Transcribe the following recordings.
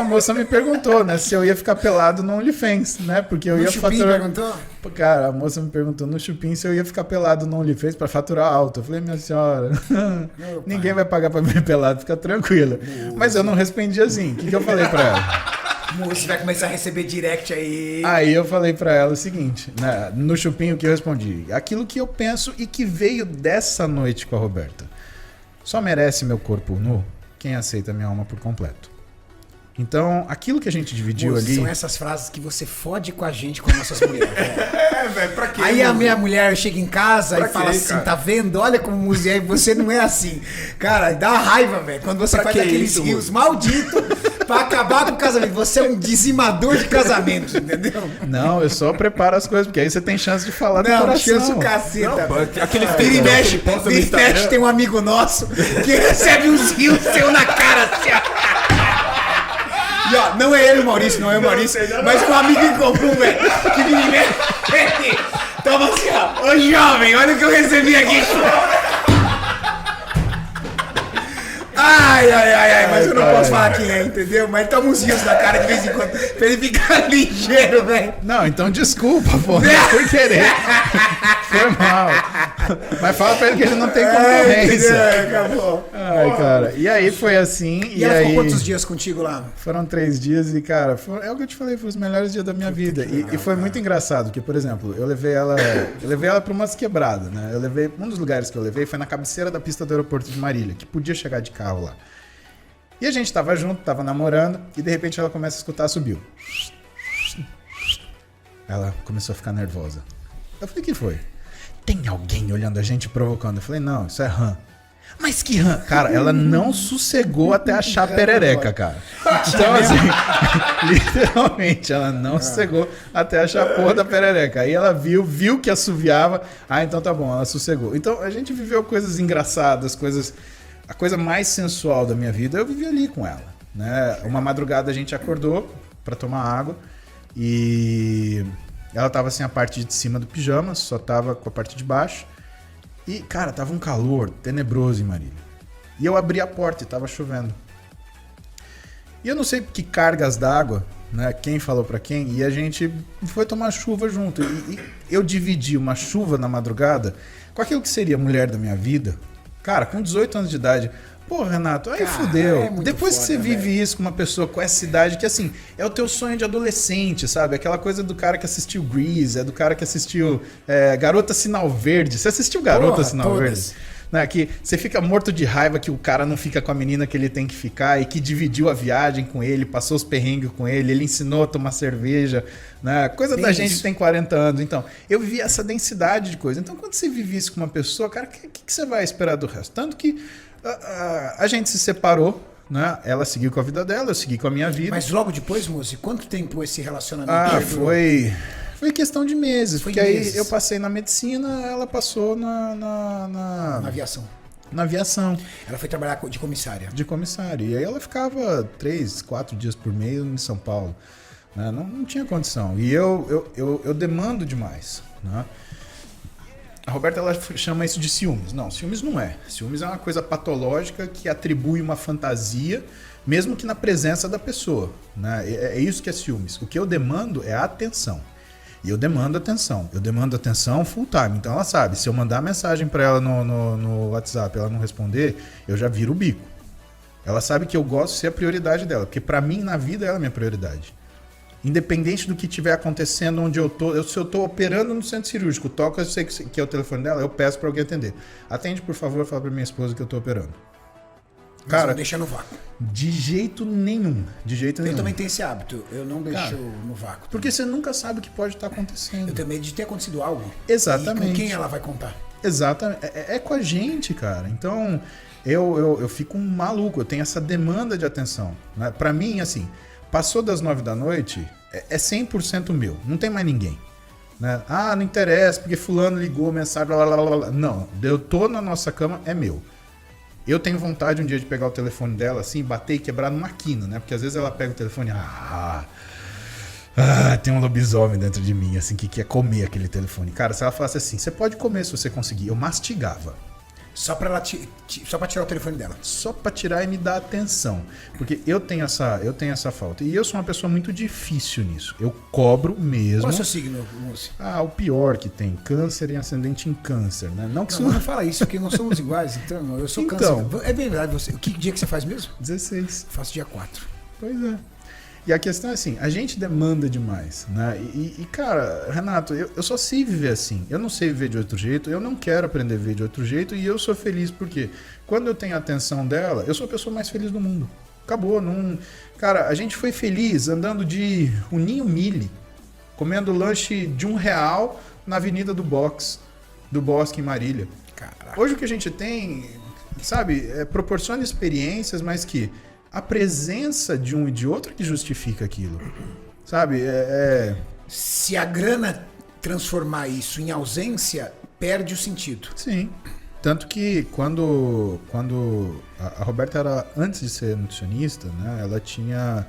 uma moça me perguntou, né, se eu ia ficar pelado no OnlyFans, né? Porque eu ia faturar. Perguntou? Cara, a moça me perguntou no Chupim se eu ia ficar pelado no OnlyFans pra faturar alto. Eu falei, minha senhora, ninguém vai pagar pra ver pelado, fica tranquila. Mas eu não respondi assim. O que eu falei pra ela? Você vai começar a receber direct aí. Aí eu falei pra ela o seguinte, né, no Chupim o que eu respondi? Aquilo que eu penso e que veio dessa noite com a Roberta. Só merece meu corpo nu quem aceita minha alma por completo. Então, aquilo que a gente dividiu ali... São essas frases que você fode com a gente, com nossas mulheres. Velho, pra quê? Aí a minha mulher chega em casa Pra e fala quê, assim, cara? tá vendo? Olha como música, você não é assim. Cara, dá raiva, velho. Quando você Pra faz que aqueles isso, rios malditos pra acabar com o casamento. Você é um dizimador de casamento, entendeu? Não, eu só preparo as coisas, porque aí você tem chance de falar do Não, coração. chance o caceta. Não, aquele Vira e mexe, que posta no vira e mexe, Instagram. tem um amigo nosso que recebe uns rios seu na cara, assim, ó. E ó, não é ele o Maurício, não é o Maurício, mas um amigo em comum, velho, que vira e mexe. Toma assim, ó. Ô jovem, olha o que eu recebi aqui. Ai, mas eu não posso falar quem é, entendeu? Mas toma uns rios na cara de vez em quando, pra ele ficar ligeiro, velho. Não, então desculpa, pô, não foi querer. Foi mal. Mas fala pra ele que ele não tem concorrência. Acabou. Ai, cara. E aí foi assim. E ela aí ficou quantos dias contigo lá? Foram 3 dias e, cara, é o que eu te falei, foram os melhores dias da minha vida. E foi muito engraçado, que, por exemplo, eu levei ela pra umas quebradas, né? Um dos lugares que eu levei foi na cabeceira da pista do aeroporto de Marília, que podia chegar de carro lá. E a gente tava junto, tava namorando, e de repente ela começa a escutar, subiu. Ela começou a ficar nervosa. Eu falei, o que foi? Tem alguém olhando a gente provocando. Eu falei, não, isso é rã. Mas que rã? Cara, ela não sossegou até achar a perereca, cara. Então, assim, literalmente, ela não sossegou até achar a porra da perereca. Aí ela viu que assoviava. Ah, então tá bom, ela sossegou. Então, a gente viveu coisas engraçadas, a coisa mais sensual da minha vida, eu vivi ali com ela, né? Uma madrugada a gente acordou pra tomar água e ela tava assim a parte de cima do pijama, só tava com a parte de baixo. E, cara, tava um calor tenebroso em Marília. E eu abri a porta e tava chovendo. E eu não sei que cargas d'água, né? Quem falou pra quem, e a gente foi tomar chuva junto. E eu dividi uma chuva na madrugada com aquilo que seria a mulher da minha vida. Cara, com 18 anos de idade. Pô, Renato, aí Cara, fudeu. é muito Depois que você foda, vive velho. isso com uma pessoa com essa idade, que assim, é o teu sonho de adolescente, sabe? Aquela coisa do cara que assistiu Grease, é do cara que assistiu Garota Sinal Verde. Você assistiu Garota Porra, Sinal todas. Verde? Né? Que você fica morto de raiva que o cara não fica com a menina que ele tem que ficar e que dividiu a viagem com ele, passou os perrengues com ele ensinou a tomar cerveja, né? Coisa da gente que tem 40 anos. Então, eu vivi essa densidade de coisa. Então, quando você vive isso com uma pessoa, cara, o que você vai esperar do resto? Tanto que a gente se separou, né? Ela seguiu com a vida dela, eu segui com a minha vida. Mas logo depois, moço, quanto tempo esse relacionamento durou? Foi questão de meses, Foi porque meses. aí eu passei na medicina, ela passou na aviação? Na aviação. Ela foi trabalhar de comissária. De comissária. E aí ela ficava 3, 4 dias por mês em São Paulo. Né? Não tinha condição. E eu demando demais. Né? A Roberta ela chama isso de ciúmes. Não, ciúmes não é. Ciúmes é uma coisa patológica que atribui uma fantasia, mesmo que na presença da pessoa. Né? É isso que é ciúmes. O que eu demando é atenção. E eu demando atenção. Eu demando atenção full time. Então ela sabe, se eu mandar mensagem para ela no WhatsApp e ela não responder, eu já viro o bico. Ela sabe que eu gosto de ser a prioridade dela. Porque para mim, na vida, ela é a minha prioridade. Independente do que estiver acontecendo, onde eu tô, se eu tô operando no centro cirúrgico, toca, eu sei que é o telefone dela, eu peço para alguém atender. Atende, por favor, fala para minha esposa que eu tô operando. Cara, não deixa no vácuo. De jeito nenhum. De jeito nenhum. Eu também tenho esse hábito. Eu não deixo no vácuo. Porque você nunca sabe o que pode estar acontecendo. Eu tenho medo de ter acontecido algo. Exatamente. E com quem ela vai contar? Exatamente. É com a gente, cara. Então, eu fico um maluco. Eu tenho essa demanda de atenção. Né? Pra mim, assim, passou das 9 da noite, é 100% meu. Não tem mais ninguém. Né? Ah, não interessa, porque fulano ligou, mensagem, blá, blá, blá, blá. Não, eu tô na nossa cama, é meu. Eu tenho vontade um dia de pegar o telefone dela, assim, bater e quebrar numa quina, né? Porque às vezes ela pega o telefone e tem um lobisomem dentro de mim, assim, que quer comer aquele telefone. Cara, se ela falasse assim, você pode comer se você conseguir. Eu mastigava. Só pra tirar o telefone dela. Só pra tirar e me dar atenção. Porque eu tenho essa falta. E eu sou uma pessoa muito difícil nisso. Eu cobro mesmo. Qual é o seu signo, moço? O pior que tem. Câncer e ascendente em câncer, né? Não que Não fala isso, porque nós somos iguais. Então, eu sou câncer. É verdade. Que dia que você faz mesmo? 16. Eu faço dia 4. Pois é. E a questão é assim, a gente demanda demais, né? Cara, Renato, eu só sei viver assim. Eu não sei viver de outro jeito, eu não quero aprender a viver de outro jeito e eu sou feliz porque quando eu tenho a atenção dela, eu sou a pessoa mais feliz do mundo. Acabou. Cara, a gente foi feliz andando de Uninho Mille, comendo lanche de R$1 na Avenida do Bosque em Marília. Caraca. Hoje o que a gente tem, sabe, proporciona experiências, mas que a presença de um e de outro que justifica aquilo, sabe? Se a grana transformar isso em ausência, perde o sentido. Sim. Tanto que quando a Roberta era, antes de ser nutricionista, né? Ela tinha,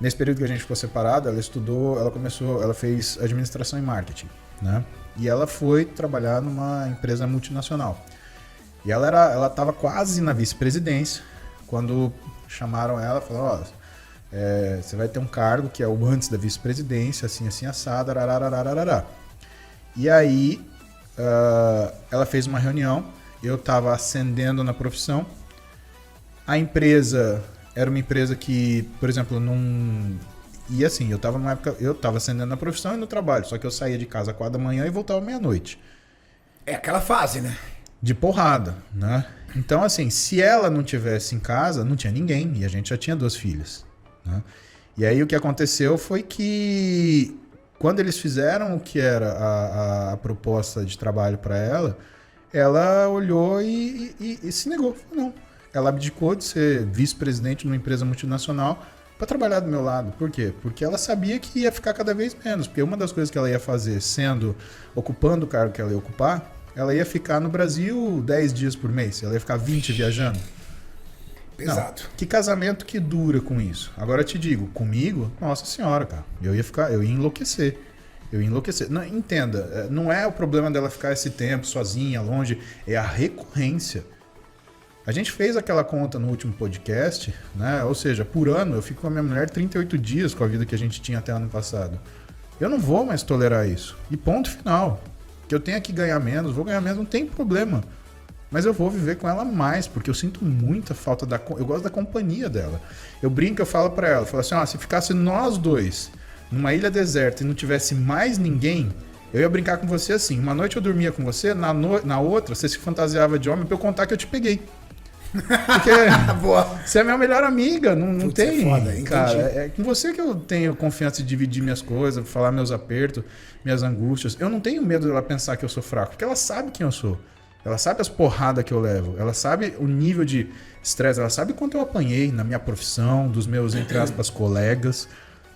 nesse período que a gente ficou separado, ela estudou, ela fez administração e marketing, né? E ela foi trabalhar numa empresa multinacional. E ela estava quase na vice-presidência, quando chamaram ela e falaram, você vai ter um cargo que é o antes da vice-presidência, assim, assado, arararararará. E aí, ela fez uma reunião, eu estava ascendendo na profissão, a empresa era uma empresa que, por exemplo, não... E assim, eu estava ascendendo na profissão e no trabalho, só que eu saía de casa às 4 da manhã e voltava meia-noite. É aquela fase, né? De porrada, né? Então, assim, se ela não tivesse em casa, não tinha ninguém. E a gente já tinha 2 filhas, né? E aí o que aconteceu foi que quando eles fizeram o que era a proposta de trabalho para ela, ela olhou e se negou. Não. Ela abdicou de ser vice-presidente numa empresa multinacional para trabalhar do meu lado. Por quê? Porque ela sabia que ia ficar cada vez menos. Porque uma das coisas que ela ia fazer, ocupando o cargo que ela ia ocupar, ela ia ficar no Brasil 10 dias por mês. Ela ia ficar 20 viajando. Pesado. Não, que casamento que dura com isso? Agora eu te digo, comigo, nossa senhora, cara. Eu ia enlouquecer. Não, entenda, não é o problema dela ficar esse tempo sozinha, longe. É a recorrência. A gente fez aquela conta no último podcast, né? Ou seja, por ano eu fico com a minha mulher 38 dias com a vida que a gente tinha até ano passado. Eu não vou mais tolerar isso. E ponto final. Que eu tenha que ganhar menos, vou ganhar menos, não tem problema. Mas eu vou viver com ela mais, porque eu sinto muita falta eu gosto da companhia dela. Eu brinco, eu falo pra ela, falo assim, se ficasse nós dois numa ilha deserta e não tivesse mais ninguém, eu ia brincar com você assim, uma noite eu dormia com você, na outra você se fantasiava de homem pra eu contar que eu te peguei. Porque você é minha melhor amiga, não tem, foda, cara. É com você que eu tenho confiança de dividir minhas coisas, falar meus apertos, minhas angústias. Eu não tenho medo dela pensar que eu sou fraco, porque ela sabe quem eu sou. Ela sabe as porradas que eu levo, ela sabe o nível de estresse, ela sabe quanto eu apanhei na minha profissão, dos meus, entre aspas, colegas,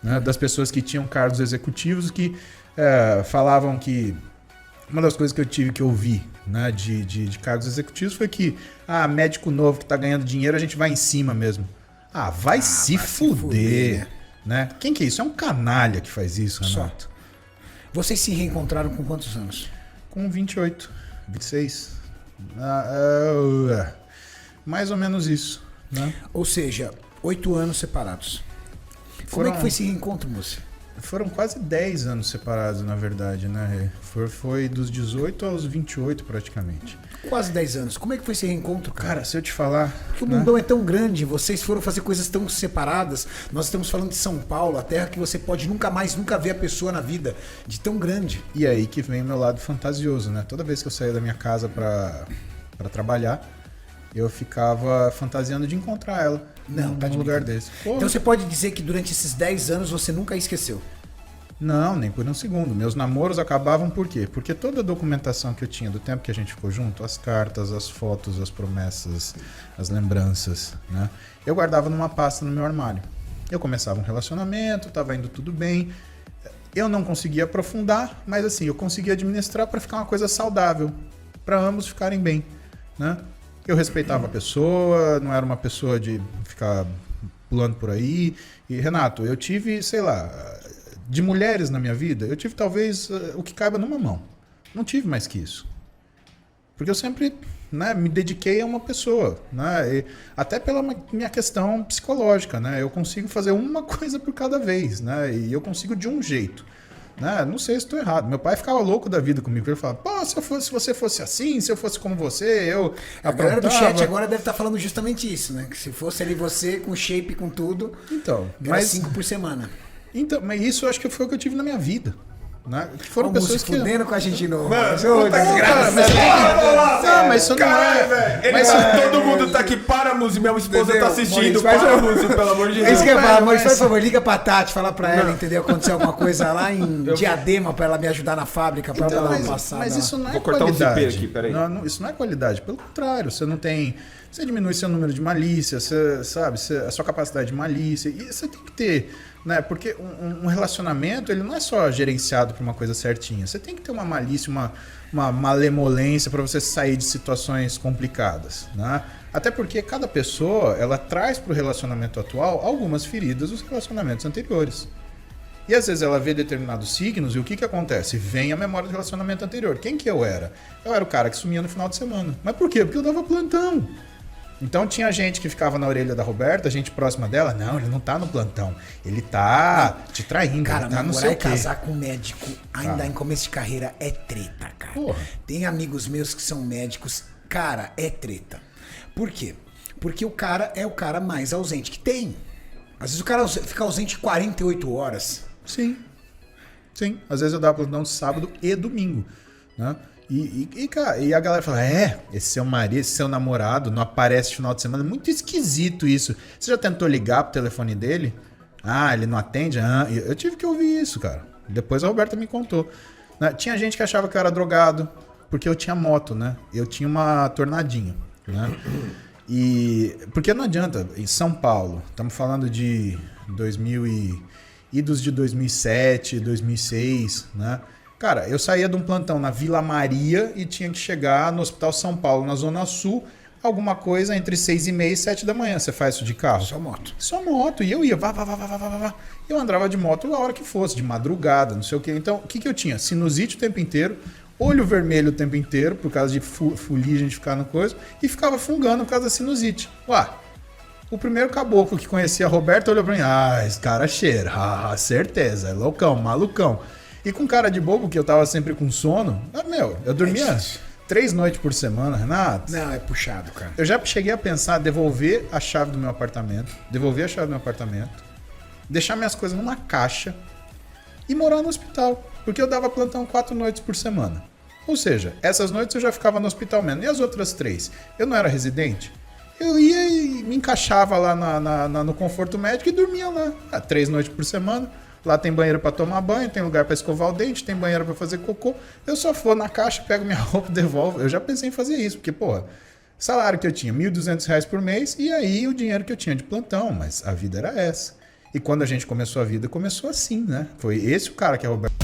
né, das pessoas que tinham cargos executivos que falavam que... Uma das coisas que eu tive que ouvir, né, de cargos executivos foi que médico novo que tá ganhando dinheiro, a gente vai em cima mesmo. Vai se fuder, né? Quem que é isso? É um canalha que faz isso, Renato. Vocês se reencontraram com quantos anos? Com 28, 26. Mais ou menos isso, né? Ou seja, 8 anos separados. Como é que foi esse reencontro, moça? Foram quase 10 anos separados, na verdade, né? Foi dos 18 aos 28, praticamente. Quase 10 anos. Como é que foi esse reencontro, cara? Cara, se eu te falar... Porque o mundão é tão grande, vocês foram fazer coisas tão separadas. Nós estamos falando de São Paulo, a terra que você pode nunca ver a pessoa na vida, de tão grande. E aí que vem o meu lado fantasioso, né? Toda vez que eu saía da minha casa pra trabalhar, eu ficava fantasiando de encontrar ela. Não, tá num lugar desse. Pô. Então você pode dizer que durante esses 10 anos você nunca a esqueceu? Não, nem por um segundo. Meus namoros acabavam por quê? Porque toda a documentação que eu tinha do tempo que a gente ficou junto, as cartas, as fotos, as promessas, as lembranças, né? Eu guardava numa pasta no meu armário. Eu começava um relacionamento, tava indo tudo bem. Eu não conseguia aprofundar, mas assim, eu conseguia administrar para ficar uma coisa saudável, para ambos ficarem bem, né? Eu respeitava a pessoa, não era uma pessoa de ficar pulando por aí. E, Renato, eu tive, sei lá, de mulheres na minha vida, eu tive talvez o que caiba numa mão. Não tive mais que isso. Porque eu sempre, né, me dediquei a uma pessoa, né? E até pela minha questão psicológica, né? Eu consigo fazer uma coisa por cada vez, né? E eu consigo de um jeito. Né? Não sei se estou errado. Meu pai ficava louco da vida comigo. Ele falava, pô, se você fosse assim, se eu fosse como você, eu A galera do chat agora deve estar falando justamente isso, né? Que se fosse ali você, com shape, com tudo, então, mas 5 por semana. Então, mas isso eu acho que foi o que eu tive na minha vida. Né? Que foram Vamos pessoas se que... fudendo com a gente de novo. Mas isso não é... Mas todo mundo tá aqui, para, Muzi, minha esposa tá assistindo. Para, Muzi, pelo amor de Deus. É isso que eu ia falar, Maurício, por favor, liga pra Tati, fala pra ela, entendeu? Aconteceu alguma coisa lá em Diadema pra ela me ajudar na fábrica, pra ela dar uma passada. Mas isso não é Vou cortar qualidade. um zíper aqui, peraí. Não, isso não é qualidade. Pelo contrário, você não tem... Você diminui seu número de malícia, você, sabe, a sua capacidade de malícia. E você tem que ter... Né? Porque um relacionamento, ele não é só gerenciado por uma coisa certinha. Você tem que ter uma malícia, uma malemolência para você sair de situações complicadas. Né? Até porque cada pessoa, ela traz para o relacionamento atual algumas feridas dos relacionamentos anteriores. E às vezes ela vê determinados signos e o que acontece? Vem a memória do relacionamento anterior. Quem que eu era? Eu era o cara que sumia no final de semana. Mas por quê? Porque eu dava plantão. Então tinha gente que ficava na orelha da Roberta, gente próxima dela, não, ele não tá no plantão, ele tá te traindo, cara, ele tá não namorar sei e o quê. casar com um médico, ainda em começo de carreira, é treta, cara. Porra. Tem amigos meus que são médicos, cara, é treta. Por quê? Porque o cara é o cara mais ausente que tem. Às vezes o cara fica ausente 48 horas. Sim, às vezes eu dava plantão sábado e domingo, né? E a galera fala, esse seu marido, esse seu namorado não aparece no final de semana. Muito esquisito isso. Você já tentou ligar pro telefone dele? Ah, ele não atende? Ah, eu tive que ouvir isso, cara. Depois a Roberta me contou. Né? Tinha gente que achava que eu era drogado, porque eu tinha moto, né? Eu tinha uma tornadinha, né? Porque não adianta, em São Paulo, estamos falando de 2000 idos de 2007, 2006, né? Cara, eu saía de um plantão na Vila Maria e tinha que chegar no Hospital São Paulo, na Zona Sul, alguma coisa entre 6h30 e 7 da manhã. Você faz isso de carro? Só moto. Só moto. E eu ia, vá. Eu andava de moto a hora que fosse, de madrugada, não sei o quê. Então, o que eu tinha? Sinusite o tempo inteiro, olho vermelho o tempo inteiro, por causa de fuligem de ficar no coisa, e ficava fungando por causa da sinusite. O primeiro caboclo que conhecia a Roberta olhou pra mim, esse cara cheira, certeza, é loucão, malucão. E com cara de bobo, que eu tava sempre com sono, eu dormia 3 noites por semana, Renato. Não, é puxado, cara. Eu já cheguei a pensar devolver a chave do meu apartamento, deixar minhas coisas numa caixa e morar no hospital. Porque eu dava plantão 4 noites por semana. Ou seja, essas noites eu já ficava no hospital mesmo. E as outras 3? Eu não era residente? Eu ia e me encaixava lá no conforto médico e dormia lá. 3 noites por semana. Lá tem banheiro para tomar banho, tem lugar para escovar o dente, tem banheiro para fazer cocô. Eu só vou na caixa, pego minha roupa, devolvo. Eu já pensei em fazer isso, porque, salário que eu tinha, R$1.200 por mês, e aí o dinheiro que eu tinha de plantão, mas a vida era essa. E quando a gente começou a vida, começou assim, né? Foi esse o cara que a Roberta...